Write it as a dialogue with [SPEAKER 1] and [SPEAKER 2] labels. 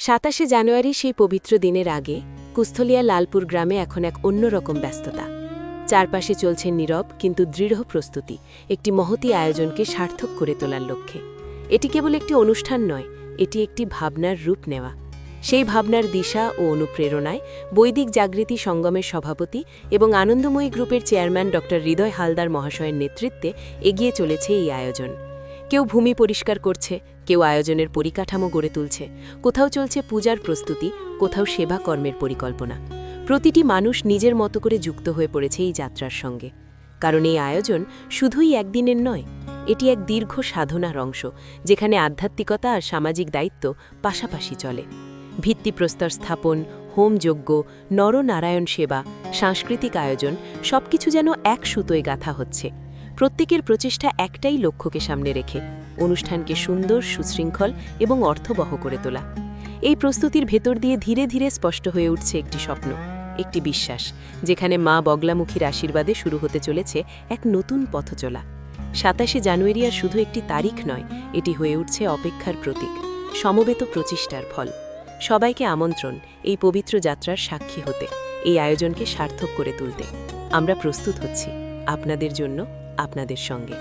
[SPEAKER 1] ২৭শে জানুয়ারি সেই পবিত্র দিনের আগে কুস্থলিয়া লালপুর গ্রামে এখন এক অন্যরকম ব্যস্ততা। চারপাশে চলছে নীরব কিন্তু দৃঢ় প্রস্তুতি একটি মহতী আয়োজনকে সার্থক করে তোলার লক্ষ্যে। এটি কেবল একটি অনুষ্ঠান নয়, এটি একটি ভাবনার রূপ নেওয়া। সেই ভাবনার দিশা ও অনুপ্রেরণায় বৈদিক জাগৃতি সঙ্গমের সভাপতি এবং আনন্দময়ী গ্রুপের চেয়ারম্যান ড হৃদয় হালদার মহাশয়ের নেতৃত্বে এগিয়ে চলেছে এই আয়োজন। কেউ ভূমি পরিষ্কার করছে, কেউ আয়োজনের পরিকাঠামো গড়ে তুলছে, কোথাও চলছে পূজার প্রস্তুতি, কোথাও সেবা কর্মের পরিকল্পনা। প্রতিটি মানুষ নিজের মতো করে যুক্ত হয়ে পড়েছে এই যাত্রার সঙ্গে, কারণ এই আয়োজন শুধুই একদিনের নয়, এটি এক দীর্ঘ সাধনার অংশ, যেখানে আধ্যাত্মিকতা আর সামাজিক দায়িত্ব পাশাপাশি চলে। ভিত্তিপ্রস্তর স্থাপন, হোমযজ্ঞ, নরনারায়ণ সেবা, সাংস্কৃতিক আয়োজন সবকিছু যেন এক সুতোয় গাঁথা হচ্ছে। প্রত্যেকের প্রচেষ্টা একটাই লক্ষ্যকে সামনে রেখে অনুষ্ঠানকে সুন্দর, সুশৃঙ্খল এবং অর্থবহ করে তোলা। এই প্রস্তুতির ভেতর দিয়ে ধীরে ধীরে স্পষ্ট হয়ে উঠছে একটি স্বপ্ন, একটি বিশ্বাস, যেখানে মা বগলামুখীর আশীর্বাদে শুরু হতে চলেছে এক নতুন পথচলা। ২৭শে জানুয়ারি আর শুধু একটি তারিখ নয়, এটি হয়ে উঠছে অপেক্ষার প্রতীক, সমবেত প্রচেষ্টার ফল। সবাইকে আমন্ত্রণ এই পবিত্র যাত্রার সাক্ষী হতে, এই আয়োজনকে সার্থক করে তুলতে। আমরা প্রস্তুত হচ্ছি আপনাদের জন্য, আপনাদের সঙ্গে।